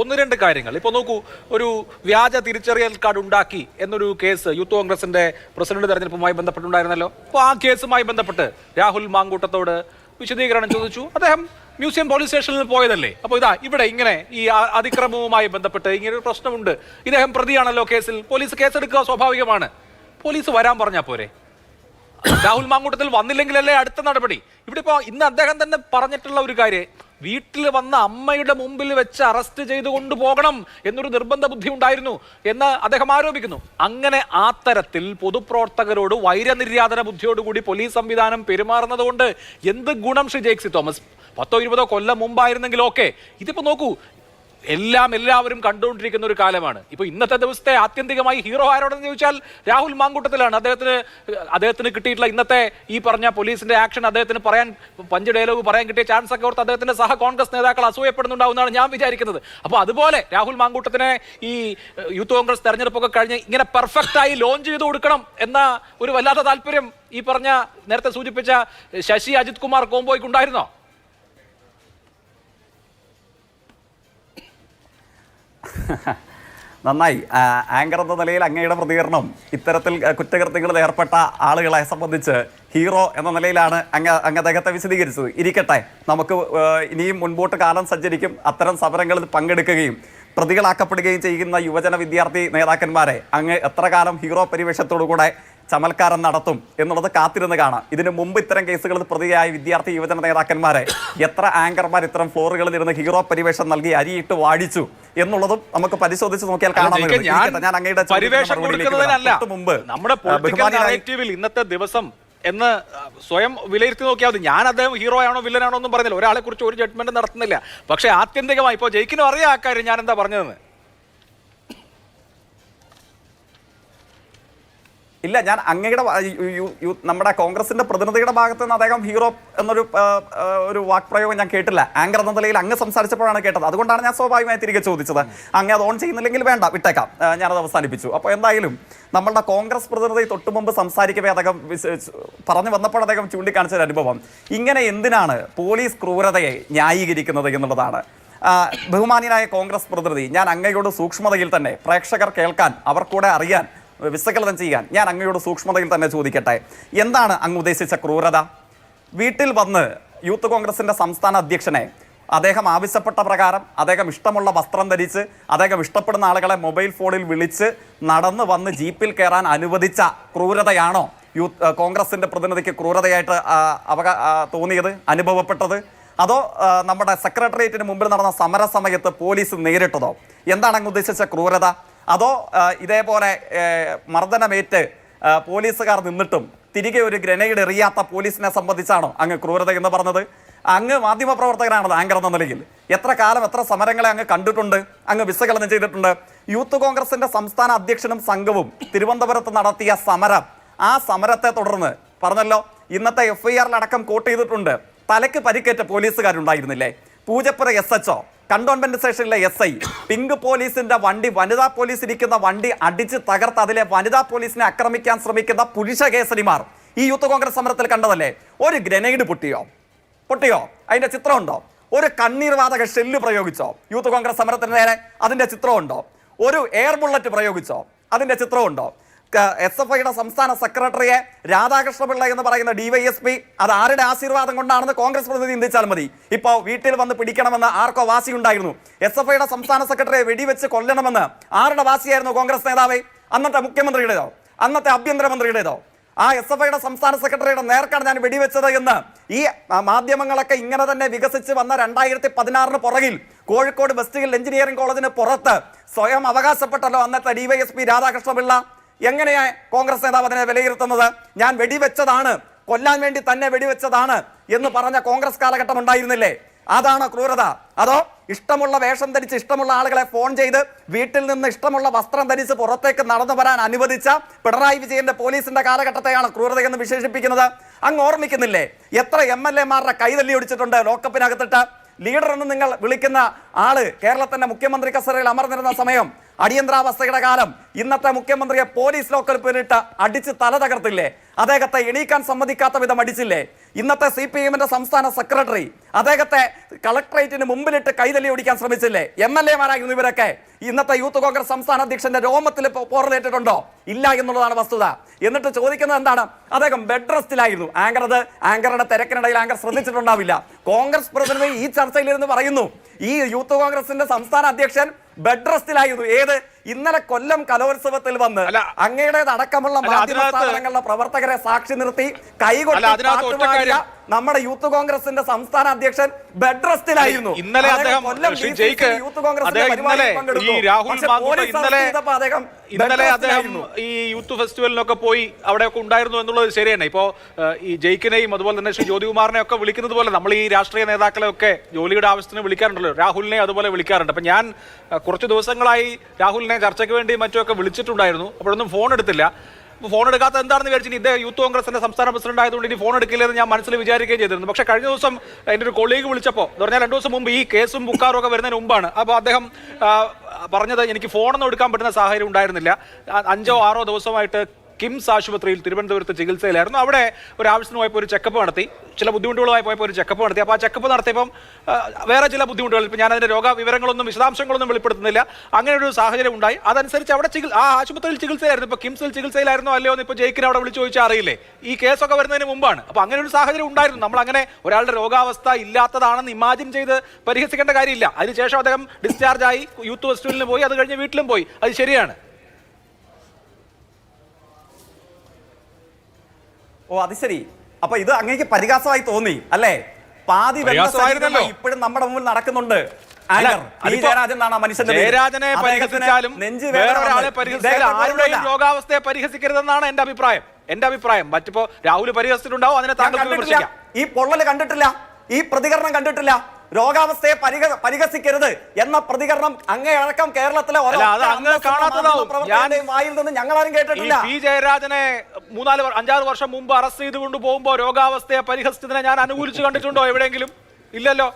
ഒന്ന് രണ്ട് കാര്യങ്ങൾ. ഇപ്പോൾ നോക്കൂ, ഒരു വ്യാജ തിരിച്ചറിയൽ കാർഡ് ഉണ്ടാക്കി എന്നൊരു കേസ് യൂത്ത് കോൺഗ്രസിന്റെ പ്രസിഡന്റ് തെരഞ്ഞെടുപ്പുമായി ബന്ധപ്പെട്ടുണ്ടായിരുന്നല്ലോ. അപ്പോൾ ആ കേസുമായി ബന്ധപ്പെട്ട് രാഹുൽ മാങ്കൂട്ടത്തോട് വിശദീകരണം ചോദിച്ചു. അദ്ദേഹം മ്യൂസിയം പോലീസ് സ്റ്റേഷനിൽ പോയതല്ലേ. അപ്പോൾ ഇവിടെ ഇങ്ങനെ ഈ അതിക്രമവുമായി ബന്ധപ്പെട്ട് ഇങ്ങനെ ഒരു പ്രശ്നമുണ്ട്, ഇദ്ദേഹം പ്രതിയാണല്ലോ കേസിൽ, പോലീസ് കേസെടുക്കുക സ്വാഭാവികമാണ്. പോലീസ് വരാൻ പറഞ്ഞാൽ പോരെ? രാഹുൽ മാങ്കൂട്ടത്തിൽ വന്നില്ലെങ്കിലല്ലേ അടുത്ത നടപടി? ഇവിടെ ഇപ്പോൾ ഇന്ന് അദ്ദേഹം തന്നെ പറഞ്ഞിട്ടുള്ള ഒരു കാര്യം, വീട്ടിൽ വന്ന അമ്മയുടെ മുമ്പിൽ വെച്ച് അറസ്റ്റ് ചെയ്ത് കൊണ്ടുപോകണം എന്നൊരു നിർബന്ധ ബുദ്ധി ഉണ്ടായിരുന്നു എന്ന് അദ്ദേഹം ആരോപിക്കുന്നു. അങ്ങനെ ആ തരത്തിൽ പൊതുപ്രവർത്തകരോട് വൈരനിര്യാതന ബുദ്ധിയോടുകൂടി പോലീസ് സംവിധാനം പെരുമാറുന്നത് കൊണ്ട് എന്ത് ഗുണം ശ്രീ ജേക്സി തോമസ്? 10-20 കൊല്ലം മുമ്പായിരുന്നെങ്കിലും ഓക്കെ. ഇതിപ്പോ നോക്കൂ, എല്ലാവരും കണ്ടുകൊണ്ടിരിക്കുന്ന ഒരു കാലമാണ്. ഇപ്പൊ ഇന്നത്തെ ദിവസത്തെ ആത്യന്തികമായി ഹീറോ ആരോടെന്ന് ചോദിച്ചാൽ രാഹുൽ മാങ്കൂട്ടത്തിലാണ്. അദ്ദേഹത്തിന് കിട്ടിയിട്ടുള്ള ഇന്നത്തെ ഈ പറഞ്ഞ പോലീസിന്റെ ആക്ഷൻ അദ്ദേഹത്തിന് പറയാൻ, പഞ്ച് ഡയലോഗ് പറയാൻ കിട്ടിയ ചാൻസ് ഒക്കെ ഓർത്ത് അദ്ദേഹത്തിന്റെ സഹ കോൺഗ്രസ് നേതാക്കൾ അസൂയപ്പെടുന്നുണ്ടാവുന്നതാണ് ഞാൻ വിചാരിക്കുന്നത്. അപ്പോൾ അതുപോലെ രാഹുൽ മാങ്കൂട്ടത്തിനെ ഈ യൂത്ത് കോൺഗ്രസ് തെരഞ്ഞെടുപ്പൊക്കെ കഴിഞ്ഞ് ഇങ്ങനെ പെർഫെക്റ്റ് ആയി ലോഞ്ച് ചെയ്ത് കൊടുക്കണം എന്ന ഒരു വല്ലാത്ത താല്പര്യം ഈ പറഞ്ഞ നേരത്തെ സൂചിപ്പിച്ച ശശി അജിത് കുമാർ കോംബോയ്ക്ക് ഉണ്ടായിരുന്നോ? നന്നായി. ആങ്കർ എന്ന നിലയിൽ അങ്ങയുടെ പ്രതികരണം ഇത്തരത്തിൽ കുറ്റകൃത്യങ്ങളിൽ ഏർപ്പെട്ട ആളുകളെ സംബന്ധിച്ച് ഹീറോ എന്ന നിലയിലാണ് അങ്ങ് അദ്ദേഹത്തെ വിശദീകരിച്ചത്. ഇരിക്കട്ടെ, നമുക്ക് ഇനിയും മുൻപോട്ട് കാലം സഞ്ചരിക്കും. അത്തരം സമരങ്ങളിൽ പങ്കെടുക്കുകയും പ്രതികളാക്കപ്പെടുകയും ചെയ്യുന്ന യുവജന വിദ്യാർത്ഥി നേതാക്കന്മാരെ അങ്ങ് എത്ര കാലം ഹീറോ പരിവേഷത്തോടു കൂടെ ചമൽക്കാരം നടത്തും എന്നുള്ളത് കാത്തിരുന്ന് കാണാം. ഇതിനു മുമ്പ് ഇത്തരം കേസുകളിൽ പ്രതിയായ വിദ്യാർത്ഥി യുവജന നേതാക്കന്മാരെ എത്ര ആങ്കർമാർ ഇത്തരം ഫ്ലോറുകളിൽ ഇരുന്ന് ഹീറോ പരിവേഷം നൽകി അരിയിട്ട് വാടിച്ചു എന്നുള്ളതും നമുക്ക് പരിശോധിച്ച് നോക്കിയാൽ കാണാം. ഞാൻ അങ്ങയുടെ മുമ്പ് ഇന്നത്തെ ദിവസം എന്ന് സ്വയം വിലയിരുത്തി നോക്കിയാൽ മതി. ഞാൻ അദ്ദേഹം ഹീറോ ആണോ വില്ലനാണോ ഒന്നും പറഞ്ഞില്ല, ഒരാളെ കുറിച്ച് ഒരു ജഡ്ജ്മെന്റ് നടത്തുന്നില്ല. പക്ഷെ ആത്യന്തികമായി ഇപ്പോൾ ജയിക്കിനും അറിയാം ആ കാര്യം ഞാൻ എന്താ പറഞ്ഞതെന്ന്. ഇല്ല, ഞാൻ അങ്ങയുടെ നമ്മുടെ കോൺഗ്രസിന്റെ പ്രതിനിധിയുടെ ഭാഗത്ത് നിന്ന് അദ്ദേഹം ഹീറോ എന്നൊരു വാക്പ്രയോഗം ഞാൻ കേട്ടില്ല. ആങ്കർ എന്ന നിലയിൽ അങ്ങ് സംസാരിച്ചപ്പോഴാണ് കേട്ടത്. അതുകൊണ്ടാണ് ഞാൻ സ്വാഭാവികമായി തിരികെ ചോദിച്ചത്. അങ്ങ് അത് ഓൺ ചെയ്യുന്നില്ലെങ്കിൽ വേണ്ട, വിട്ടേക്കാം, ഞാനത് അവസാനിപ്പിച്ചു. അപ്പോൾ എന്തായാലും നമ്മളുടെ കോൺഗ്രസ് പ്രതിനിധി തൊട്ടു മുമ്പ് സംസാരിക്കവേ അദ്ദേഹം പറഞ്ഞു വന്നപ്പോൾ അദ്ദേഹം ചൂണ്ടിക്കാണിച്ചൊരു അനുഭവം, ഇങ്ങനെ എന്തിനാണ് പോലീസ് ക്രൂരതയെ ന്യായീകരിക്കുന്നത് എന്നുള്ളതാണ്. ബഹുമാന്യനായ കോൺഗ്രസ് പ്രതിനിധി, ഞാൻ അങ്ങയോട് സൂക്ഷ്മതയിൽ തന്നെ പ്രേക്ഷകർ കേൾക്കാൻ, അവർ കൂടെ അറിയാൻ, വിശകലനം ചെയ്യാൻ ഞാൻ അങ്ങയോട് സൂക്ഷ്മതയിൽ തന്നെ ചോദിക്കട്ടെ, എന്താണ് അങ്ങ് ഉദ്ദേശിച്ച ക്രൂരത? വീട്ടിൽ വന്ന് യൂത്ത് കോൺഗ്രസിൻ്റെ സംസ്ഥാന അധ്യക്ഷനെ അദ്ദേഹം ആവശ്യപ്പെട്ട പ്രകാരം അദ്ദേഹം ഇഷ്ടമുള്ള വസ്ത്രം ധരിച്ച് അദ്ദേഹം ഇഷ്ടപ്പെടുന്ന ആളുകളെ മൊബൈൽ ഫോണിൽ വിളിച്ച് നടന്ന് വന്ന് ജീപ്പിൽ കയറാൻ അനുവദിച്ച ക്രൂരതയാണോ കോൺഗ്രസിൻ്റെ പ്രതിനിധിക്ക് ക്രൂരതയായിട്ട് തോന്നിയത്, അനുഭവപ്പെട്ടത്? അതോ നമ്മുടെ സെക്രട്ടേറിയറ്റിന് മുമ്പിൽ നടന്ന സമരസമയത്ത് പോലീസ് നേരിട്ടതോ? എന്താണ് അങ്ങ് ഉദ്ദേശിച്ച ക്രൂരത? അതോ ഇതേപോലെ മർദ്ദനമേറ്റ് പോലീസുകാർ നിന്നിട്ടും തിരികെ ഒരു ഗ്രനേഡ് എറിയാത്ത പോലീസിനെ സംബന്ധിച്ചാണോ അങ്ങ് ക്രൂരത എന്ന് പറഞ്ഞത്? അങ്ങ് മാധ്യമപ്രവർത്തകനാണത് ആങ്കർ എന്ന നിലയിൽ. എത്ര കാലം എത്ര സമരങ്ങളെ അങ്ങ് കണ്ടിട്ടുണ്ട്, അങ്ങ് വിശകലനം ചെയ്തിട്ടുണ്ട്. യൂത്ത് കോൺഗ്രസിന്റെ സംസ്ഥാന അധ്യക്ഷനും സംഘവും തിരുവനന്തപുരത്ത് നടത്തിയ സമരം, ആ സമരത്തെ തുടർന്ന് പറഞ്ഞല്ലോ, ഇന്നത്തെ FIR അടക്കം കോട്ട് ചെയ്തിട്ടുണ്ട്, തലയ്ക്ക് പരിക്കേറ്റ പോലീസുകാരുണ്ടായിരുന്നില്ലേ? പൂജപ്പുര SHO, കണ്ടോൺമെന്റ് സ്റ്റേഷനിലെ SI, പിങ്ക് പോലീസിന്റെ വണ്ടി, വനിതാ പോലീസ് ഇരിക്കുന്ന വണ്ടി അടിച്ച് തകർത്ത് അതിലെ വനിതാ പോലീസിനെ ആക്രമിക്കാൻ ശ്രമിക്കുന്ന പുരുഷ കേസരിമാർ ഈ യൂത്ത് കോൺഗ്രസ് സമരത്തിൽ കണ്ടതല്ലേ? ഒരു ഗ്രനേഡ് പൊട്ടിയോ? അതിന്റെ ചിത്രമുണ്ടോ? ഒരു കണ്ണീർ വാതക ഷെല്ല് പ്രയോഗിച്ചോ യൂത്ത് കോൺഗ്രസ് സമരത്തിന് നേരെ? അതിന്റെ ചിത്രമുണ്ടോ? ഒരു എയർ ബുള്ളറ്റ് പ്രയോഗിച്ചോ? അതിന്റെ ചിത്രമുണ്ടോ? SFIയുടെ സംസ്ഥാന സെക്രട്ടറിയെ രാധാകൃഷ്ണപിള്ള എന്ന് പറയുന്ന DYSP, അത് ആരുടെ ആശീർവാദം കൊണ്ടാണെന്ന് കോൺഗ്രസ് പ്രതിനിധി ചിന്തിച്ചാൽ മതി. ഇപ്പോൾ വീട്ടിൽ വന്ന് പിടിക്കണമെന്ന് ആർക്കോ വാശിയുണ്ടായിരുന്നു. SFIയുടെ സംസ്ഥാന സെക്രട്ടറിയെ വെടിവെച്ച് കൊല്ലണമെന്ന് ആരുടെ വാശിയായിരുന്നു? കോൺഗ്രസ് നേതാവേ, അന്നത്തെ മുഖ്യമന്ത്രിയുടേതോ അന്നത്തെ ആഭ്യന്തരമന്ത്രിയുടേതോ? ആ SFIയുടെ സംസ്ഥാന സെക്രട്ടറിയുടെ നേർക്കാണ് ഞാൻ വെടിവെച്ചത് എന്ന് ഈ മാധ്യമങ്ങളൊക്കെ ഇങ്ങനെ തന്നെ വികസിച്ച് വന്ന 2016 പുറകിൽ കോഴിക്കോട് വെസ്റ്റ് ഹിൽ എഞ്ചിനീയറിംഗ് കോളേജിന് പുറത്ത് സ്വയം അവകാശപ്പെട്ടല്ലോ അന്നത്തെ DYSP രാധാകൃഷ്ണപിള്ള. എങ്ങനെയാ കോൺഗ്രസ് നേതാവ് അതിനെ വിലയിരുത്തുന്നത്? ഞാൻ വെടിവെച്ചതാണ്, കൊല്ലാൻ വേണ്ടി തന്നെ വെടിവെച്ചതാണ് എന്ന് പറഞ്ഞ കോൺഗ്രസ് കാലഘട്ടം ഉണ്ടായിരുന്നില്ലേ? അതാണോ ക്രൂരത? അതോ ഇഷ്ടമുള്ള വേഷം ധരിച്ച് ഇഷ്ടമുള്ള ആളുകളെ ഫോൺ ചെയ്ത് വീട്ടിൽ നിന്ന് ഇഷ്ടമുള്ള വസ്ത്രം ധരിച്ച് പുറത്തേക്ക് നടന്നു വരാൻ അനുവദിച്ച പിണറായി വിജയന്റെ പോലീസിന്റെ കാലഘട്ടത്തെയാണ് ക്രൂരതയെന്ന് വിശേഷിപ്പിക്കുന്നത്? അങ്ങ് ഓർമ്മിക്കുന്നില്ലേ എത്ര MLA-മാരുടെ കൈതല്ലി ഒടിച്ചിട്ടുണ്ട് ലോക്കപ്പിനകത്തിട്ട്? ലീഡർ എന്ന് നിങ്ങൾ വിളിക്കുന്ന ആള് കേരളത്തിന്റെ മുഖ്യമന്ത്രി കസേരയിൽ അമർന്നിരുന്ന സമയം അടിയന്തരാവസ്ഥയുടെ കാലം ഇന്നത്തെ മുഖ്യമന്ത്രിയെ പോലീസ് ലോക്കൽ പിന്നിട്ട് അടിച്ച് തല തകർത്തില്ലേ? അദ്ദേഹത്തെ എണീക്കാൻ സമ്മതിക്കാത്ത വിധം അടിച്ചില്ലേ? ഇന്നത്തെ CPM-ന്റെ സംസ്ഥാന സെക്രട്ടറി അദ്ദേഹത്തെ കളക്ടറേറ്റിന് മുമ്പിലിട്ട് കൈതല്ലി ഓടിക്കാൻ ശ്രമിച്ചില്ലേ? MLA-മാരായിരുന്നു ഇവരൊക്കെ. ഇന്നത്തെ യൂത്ത് കോൺഗ്രസ് സംസ്ഥാന അധ്യക്ഷന്റെ രോമത്തിൽ പോറലേറ്റിട്ടുണ്ടോ? ഇല്ല എന്നുള്ളതാണ് വസ്തുത. എന്നിട്ട് ചോദിക്കുന്നത് എന്താണ്? അദ്ദേഹം ബെഡ് റെസ്റ്റിലായിരുന്നു. ആങ്കറുടെ തിരക്കിനിടയിൽ ആങ്കർ ശ്രദ്ധിച്ചിട്ടുണ്ടാവില്ല. കോൺഗ്രസ് പ്രതിനിധി ഈ ചർച്ചയിലിരുന്ന് പറയുന്നു ഈ യൂത്ത് കോൺഗ്രസിന്റെ സംസ്ഥാന അധ്യക്ഷൻ ബെഡ് റെസ്റ്റിലായിരുന്നു. ഏത്? ഇന്നലെ കൊല്ലം കലോത്സവത്തിൽ വന്ന് അങ്ങയുടേതടക്കമുള്ള മാധ്യമ സ്ഥാപനങ്ങളുടെ പ്രവർത്തകരെ സാക്ഷി നിർത്തി കൈകൊട്ടി നമ്മുടെ യൂത്ത് കോൺഗ്രസിന്റെ സംസ്ഥാന അധ്യക്ഷൻ ബെഡ് റെസ്റ്റിലായിരുന്നു. ഇന്നലെ അദ്ദേഹം ഈ യൂത്ത് ഫെസ്റ്റിവലിനൊക്കെ പോയി അവിടെയൊക്കെ ഉണ്ടായിരുന്നു എന്നുള്ളത് ശരിയാണ്. ഇപ്പോ ഈ ജയിക്കിനെയും അതുപോലെ തന്നെ ശ്രീ ജ്യോതികുമാറിനെ ഒക്കെ വിളിക്കുന്നത് പോലെ നമ്മൾ ഈ രാഷ്ട്രീയ നേതാക്കളെ ഒക്കെ ജോലിയുടെ ആവശ്യത്തിന് വിളിക്കാറുണ്ടല്ലോ. രാഹുലിനെ അതുപോലെ വിളിക്കാറുണ്ട്. അപ്പൊ ഞാൻ കുറച്ച് ദിവസങ്ങളായി രാഹുലിനെ ചർച്ചയ്ക്ക് വേണ്ടി മറ്റുമൊക്കെ വിളിച്ചിട്ടുണ്ടായിരുന്നു. അപ്പോഴൊന്നും ഫോൺ എടുത്തില്ല. ഫോൺ എടുക്കാത്ത എന്താണെന്ന് വിചാരിച്ചു. ഇദ്ദേഹം യൂത്ത് കോൺഗ്രസിന്റെ സംസ്ഥാന പ്രസിഡന്റ് ആയതുകൊണ്ട് ഇനി ഫോൺ എടുക്കില്ലെന്ന് ഞാൻ മനസ്സിൽ വിചാരിക്കുകയും ചെയ്തിരുന്നു. പക്ഷേ കഴിഞ്ഞ ദിവസം എൻ്റെ ഒരു കൊളീഗ് വിളിച്ചപ്പോൾ എന്ന് പറഞ്ഞാൽ 2 ദിവസം മുമ്പ് ഈ കേസും ബുക്കാറും ഒക്കെ വരുന്നതിന് മുമ്പാണ്. അപ്പോൾ അദ്ദേഹം പറഞ്ഞത് എനിക്ക് ഫോണൊന്നും എടുക്കാൻ പറ്റുന്ന സാഹചര്യം ഉണ്ടായിരുന്നില്ല. 5 or 6 ദിവസമായിട്ട് കിംസ് ആശുപത്രിയിൽ തിരുവനന്തപുരത്ത് ചികിത്സയിലായിരുന്നു. അവിടെ ഒരു ആവശ്യത്തിന് പോയപ്പോൾ ഒരു ചെക്കപ്പ് നടത്തി. ചില ബുദ്ധിമുട്ടുകളുമായി പോയപ്പോൾ ഒരു ചെക്കപ്പ് നടത്തി. അപ്പോൾ ആ ചെക്കപ്പ് നടത്തിയപ്പം വേറെ ചില ബുദ്ധിമുട്ടുകൾ, ഇപ്പം ഞാൻ അതിൻ്റെ രോഗവിവരങ്ങളൊന്നും വിശദാംശങ്ങളൊന്നും വെളിപ്പെടുത്തുന്നില്ല, അങ്ങനെ ഒരു സാഹചര്യം ഉണ്ടായി. അതനുസരിച്ച് അവിടെ ആ ആശുപത്രിയിൽ ചികിത്സയായിരുന്നു. ഇപ്പോൾ കിംസിൽ ചികിത്സയിലായിരുന്നോ അല്ലയോ എന്ന് ഇപ്പോൾ ജയിക്കിനെ അവിടെ വിളിച്ചു ചോദിച്ചാൽ അറിയില്ലേ. ഈ കേസൊക്കെ വരുന്നതിന് മുമ്പാണ്. അപ്പോൾ അങ്ങനെ ഒരു സാഹചര്യം ഉണ്ടായിരുന്നു. നമ്മൾ അങ്ങനെ ഒരാളുടെ രോഗാവസ്ഥ ഇല്ലാത്തതാണെന്ന് ഇമാജിൻ ചെയ്ത് പരിഹസിക്കേണ്ട കാര്യമില്ല. അതിനുശേഷം അദ്ദേഹം ഡിസ്ചാർജായി യൂത്ത് ഫെസ്റ്റിവലിന് പോയി, അത് കഴിഞ്ഞ് വീട്ടിലും പോയി. അത് ശരിയാണ്. ഓ അത് ശരി. അപ്പൊ ഇത് അങ്ങേക്ക് പരിഹാസമായി തോന്നി അല്ലേ? പാതി ഇപ്പോഴും നമ്മുടെ മുമ്പിൽ നടക്കുന്നുണ്ട്. രോഗാവസ്ഥയെ പരിഹസിക്കരുതെന്നാണ് എന്റെ അഭിപ്രായം. മറ്റിപ്പോ രാഹുൽ പരിഹസിച്ചിട്ടുണ്ടാവും, അതിനെ താങ്കൾ ഈ പൊള്ളല് കണ്ടിട്ടില്ല, ഈ പ്രതികരണം കണ്ടിട്ടില്ല. രോഗാവസ്ഥയെ പരിഹസിക്കരുത് എന്ന പ്രതികരണം അങ്ങേയടക്കം കേരളത്തിലെ വായിൽ നിന്ന് ഞങ്ങളാരും കേട്ടിട്ടില്ല. പി ജയരാജനെ 3-5-6 വർഷം മുമ്പ് അറസ്റ്റ് ചെയ്തുകൊണ്ട് പോകുമ്പോ രോഗാവസ്ഥയെ പരിഹസിച്ചതിനെ ഞാൻ അനുകൂലിച്ചു കണ്ടിട്ടുണ്ടോ എവിടെയെങ്കിലും? ഇല്ലല്ലോ.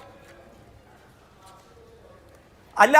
അല്ല,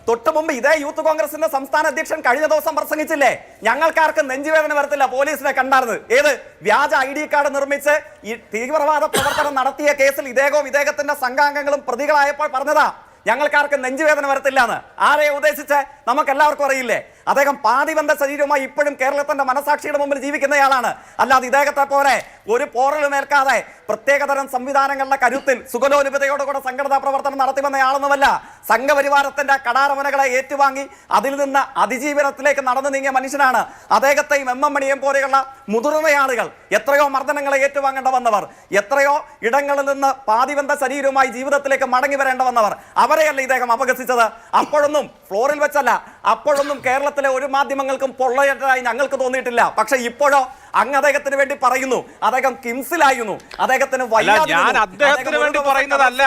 തൊട്ട് മുമ്പ് ഇതേ യൂത്ത് കോൺഗ്രസിന്റെ സംസ്ഥാന അധ്യക്ഷൻ കഴിഞ്ഞ ദിവസം പ്രസംഗിച്ചില്ലേ, ഞങ്ങൾക്കാർക്കും നെഞ്ചുവേദന വരത്തില്ല പോലീസിനെ കണ്ടാർന്ന്. ഏത്? വ്യാജ ID കാർഡ് നിർമ്മിച്ച് ഈ തീവ്രവാദ പ്രവർത്തനം നടത്തിയ കേസിൽ ഇദ്ദേഹത്തിന്റെ സംഘാംഗങ്ങളും പ്രതികളായപ്പോൾ പറഞ്ഞതാ ഞങ്ങൾക്കാർക്കും നെഞ്ചുവേദന വരത്തില്ല എന്ന്. ആരെ ഉദ്ദേശിച്ച് നമുക്ക് എല്ലാവർക്കും അറിയില്ലേ. അദ്ദേഹം പാതിബന്ധ ശരീരവുമായി ഇപ്പോഴും കേരളത്തിന്റെ മനസാക്ഷിയുടെ മുമ്പിൽ ജീവിക്കുന്നയാളാണ്. അല്ലാതെ ഇദ്ദേഹത്തെ പോലെ ഒരു പോറലുമേൽക്കാതെ പ്രത്യേകതരം സംവിധാനങ്ങളുടെ കരുത്തിൽ സുഗലോലുപതയോടുകൂടെ സംഘടനാ പ്രവർത്തനം നടത്തി വന്നയാളൊന്നുമല്ല. സംഘപരിവാരത്തിന്റെ കടാരമനകളെ ഏറ്റുവാങ്ങി അതിൽ നിന്ന് അതിജീവനത്തിലേക്ക് നടന്നു നീങ്ങിയ മനുഷ്യനാണ്. അദ്ദേഹത്തെയും MM മണിയെയും പോലെയുള്ള മുതിർന്ന ആളുകൾ, എത്രയോ മർദ്ദനങ്ങളെ ഏറ്റുവാങ്ങേണ്ട വന്നവർ, എത്രയോ ഇടങ്ങളിൽ നിന്ന് പാതിബന്ധ ശരീരവുമായി ജീവിതത്തിലേക്ക് മടങ്ങി വരേണ്ട വന്നവർ, അവരെയല്ല ഇദ്ദേഹം അപഹസിച്ചത്. അപ്പോഴൊന്നും ഫ്ലോറിൽ വെച്ചല്ല, അപ്പോഴൊന്നും കേരളത്തിലെ ഒരു മാധ്യമങ്ങൾക്കും പൊള്ളയേറ്റതായി ഞങ്ങൾക്ക് തോന്നിയിട്ടില്ല. പക്ഷെ ഇപ്പോഴോ അങ്ങ് അദ്ദേഹത്തിന് വേണ്ടി പറയുന്നു. അദ്ദേഹം കിംസിലായിരുന്നു, അദ്ദേഹത്തിന് വേണ്ടി പറയുന്നതല്ല.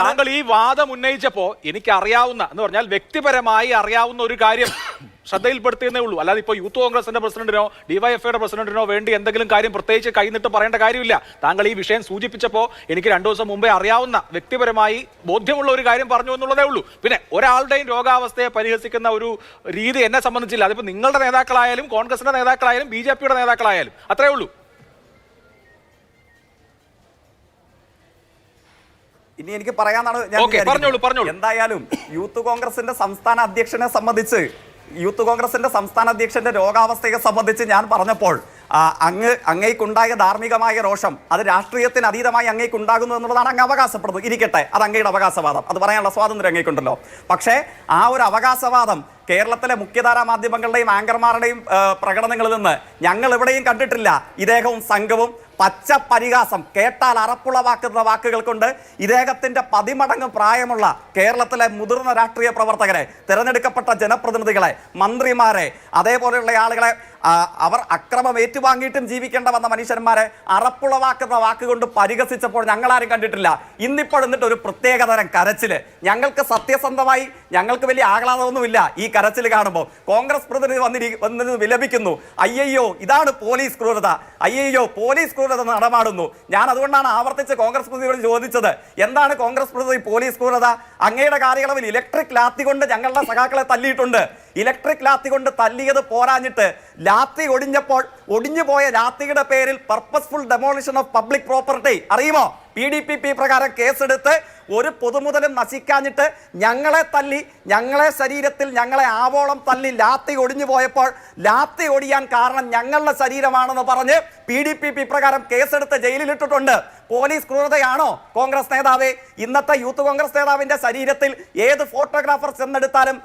താങ്കൾ ഈ വാദം ഉന്നയിച്ചപ്പോ എനിക്ക് അറിയാവുന്ന എന്ന് പറഞ്ഞാൽ വ്യക്തിപരമായി അറിയാവുന്ന ഒരു കാര്യം ശ്രദ്ധയിൽപ്പെടുത്തിയെന്നേ ഉള്ളൂ. അല്ലാതെ ഇപ്പോൾ യൂത്ത് കോൺഗ്രസിന്റെ പ്രസിഡന്റിനോ DYFIയുടെ പ്രസിഡന്റിനോ വേണ്ടി എന്തെങ്കിലും കാര്യം പ്രത്യേകിച്ച് കൈനിട്ട് പറയേണ്ട കാര്യമില്ല. താങ്കൾ ഈ വിഷയം സൂചിപ്പിച്ചപ്പോൾ എനിക്ക് 2 ദിവസം മുമ്പേ അറിയാവുന്ന വ്യക്തിപരമായി ബോധ്യമുള്ള ഒരു കാര്യം പറഞ്ഞു എന്നുള്ളതേ ഉള്ളൂ. പിന്നെ ഒരാളുടെയും രോഗാവസ്ഥയെ പരിഹസിക്കുന്ന ഒരു രീതി എന്നെ സംബന്ധിച്ചില്ല. അതിപ്പോൾ നിങ്ങളുടെ നേതാക്കളായാലും കോൺഗ്രസിന്റെ നേതാക്കളായാലും BJPയുടെ നേതാക്കളായാലും അത്രേ ഉള്ളൂ. ഇനി എനിക്ക് പറയാനാണ് ഞാൻ. എന്തായാലും യൂത്ത് കോൺഗ്രസിന്റെ സംസ്ഥാന അധ്യക്ഷനെ സംബന്ധിച്ച്, യൂത്ത് കോൺഗ്രസിന്റെ സംസ്ഥാന അധ്യക്ഷന്റെ രോഗാവസ്ഥയെ സംബന്ധിച്ച് ഞാൻ പറഞ്ഞപ്പോൾ അങ്ങേക്കുണ്ടായ ധാർമ്മികമായ രോഷം അത് രാഷ്ട്രീയത്തിന് അതീതമായി അങ്ങേക്കുണ്ടാകുന്നു എന്നുള്ളതാണ് അങ്ങ് അവകാശപ്പെടുന്നത്. ഇരിക്കട്ടെ, അത് അങ്ങയുടെ അവകാശവാദം, അത് പറയാനുള്ള സ്വാതന്ത്ര്യം അങ്ങേക്കുണ്ടല്ലോ. പക്ഷേ ആ ഒരു അവകാശവാദം കേരളത്തിലെ മുഖ്യധാരാ മാധ്യമങ്ങളുടെയും ആങ്കർമാരുടെയും പ്രകടനങ്ങളിൽ നിന്ന് ഞങ്ങൾ എവിടെയും കണ്ടിട്ടില്ല. ഇദ്ദേഹവും സംഘവും പച്ച പരിഹാസം, കേട്ടാൽ അറപ്പുളവാക്കുന്ന വാക്കുകൾ കൊണ്ട് ഇദ്ദേഹത്തിന്റെ 10 മടങ്ങ് പ്രായമുള്ള കേരളത്തിലെ മുതിർന്ന രാഷ്ട്രീയ പ്രവർത്തകരെ, തിരഞ്ഞെടുക്കപ്പെട്ട ജനപ്രതിനിധികളെ, മന്ത്രിമാരെ, അതേപോലെയുള്ള ആളുകളെ, അവർ അക്രമം ഏറ്റുവാങ്ങിയിട്ടും ജീവിക്കേണ്ട വന്ന മനുഷ്യന്മാരെ അറപ്പുളവാക്കുന്ന വാക്കുകൊണ്ട് പരിഹസിച്ചപ്പോൾ ഞങ്ങളാരും കണ്ടിട്ടില്ല. എന്നിട്ട് ഒരു പ്രത്യേകതരം കരച്ചില്. ഞങ്ങൾക്ക് സത്യസന്ധമായി ഞങ്ങൾക്ക് വലിയ ആഹ്ലാദമൊന്നുമില്ല ഈ കരച്ചിൽ കാണുമ്പോൾ. കോൺഗ്രസ് പ്രതിനിധി വന്നിരുന്ന് വിലപിക്കുന്നു, അയ്യയ്യോ ഇതാണ് പോലീസ് ക്രൂരത, അയ്യയ്യോ പോലീസ് ക്രൂരത നടമാടുന്നു. ഞാൻ അതുകൊണ്ടാണ് ആവർത്തിച്ച് കോൺഗ്രസ് പ്രതിനിധിയോട് ചോദിച്ചത്, എന്താണ് കോൺഗ്രസ് പ്രതിനിധി പോലീസ് ക്രൂരത? അങ്ങയുടെ കാലയളവിൽ ഇലക്ട്രിക് ലാത്തി കൊണ്ട് ഞങ്ങളുടെ സഖാക്കളെ തല്ലിയിട്ടുണ്ട്. ഇലക്ട്രിക് ലാത്തി കൊണ്ട് തല്ലിയത് പോരാഞ്ഞിട്ട് ലാത്തി ഒടിഞ്ഞപ്പോൾ ഒടിഞ്ഞു പോയ ലാത്തിയുടെ പേരിൽ purposeful demolition of public property അറിയുമോ? PDPP പ്രകാരം കേസെടുത്ത് ഒരു പൊതുമുതലും നശിക്കാഞ്ഞിട്ട് ഞങ്ങളെ തല്ലി, ഞങ്ങളെ ശരീരത്തിൽ ഞങ്ങളെ ആവോളം തല്ലി ലാത്തി ഒടിഞ്ഞു പോയപ്പോൾ ലാത്തി ഒടിയാൻ കാരണം ഞങ്ങളുടെ ശരീരമാണെന്ന് പറഞ്ഞ് PDPP പ്രകാരം കേസെടുത്ത് ജയിലിലിട്ടിട്ടുണ്ട്. പോലീസ് ക്രൂരതയാണോ കോൺഗ്രസ് നേതാവേ? ഇന്നത്തെ യൂത്ത് കോൺഗ്രസ് നേതാവിന്റെ ശരീരത്തിൽ ഏത് ഫോട്ടോഗ്രാഫർ ചെന്നെടുത്താലും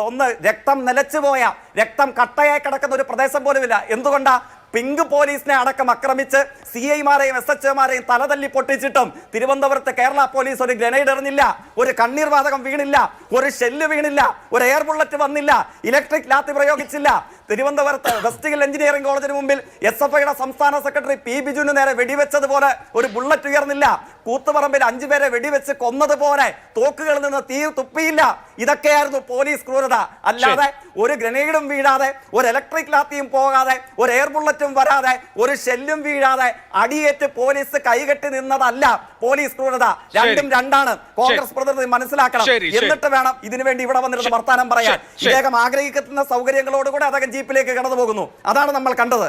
ഒന്ന് രക്തം നിലച്ചുപോയ, രക്തം കട്ടയായി കിടക്കുന്ന ഒരു പ്രദേശം പോലുമില്ല. എന്തുകൊണ്ടാ? പിങ്ക് പോലീസിനെ അടക്കം ആക്രമിച്ച് CI മാരെയും SHO മാരെയും തലതല്ലി പൊട്ടിച്ചിട്ടും തിരുവനന്തപുരത്ത് കേരള പോലീസ് ഒരു ഗ്രനേഡ് എറിഞ്ഞില്ല, ഒരു കണ്ണീർ വാതകം വീണില്ല, ഒരു ഷെല്ല് വീണില്ല, ഒരു എയർ ബുള്ളറ്റ് വന്നില്ല, ഇലക്ട്രിക് ലാത്തി പ്രയോഗിച്ചില്ല. തിരുവനന്തപുരത്ത് വെസ്റ്റ് ഹിൽ എഞ്ചിനീയറിംഗ് കോളേജിന് മുമ്പിൽ SFIയുടെ സംസ്ഥാന സെക്രട്ടറി P. ബിജുവിന് നേരെ വെടിവെച്ചതുപോലെ ഒരു ബുള്ളറ്റ് ഉയർന്നില്ല. കൂത്തുപറമ്പിൽ 5 പേരെ വെടിവെച്ച് കൊന്നതുപോലെ തോക്കുകളിൽ നിന്ന് തീ തുപ്പിയില്ല. ഇതൊക്കെയായിരുന്നു പോലീസ് ക്രൂരത. അല്ലാതെ ഒരു ഗ്രനേഡും വീഴാതെ, ഒരു ഇലക്ട്രിക് ലാത്തിയും പോകാതെ, ഒരു എയർ ബുള്ളറ്റും വരാതെ, ഒരു ഷെല്ലും വീഴാതെ അടിയേറ്റ് പോലീസ് കൈകെട്ടി നിന്നതല്ല പോലീസ് ക്രൂരത. രണ്ടും രണ്ടാണ്. കോൺഗ്രസ് പ്രതിനിധി മനസ്സിലാക്കണം. എന്നിട്ട് വേണം ഇതിനുവേണ്ടി ഇവിടെ വന്നിരുന്ന വർത്താനം പറയാൻ. ഇദ്ദേഹം ആഗ്രഹിക്കുന്ന സൗകര്യങ്ങളോടുകൂടെ അദ്ദേഹം ജീപ്പിലേക്ക് കടന്നു പോകുന്നു. അതാണ് നമ്മൾ കണ്ടത്.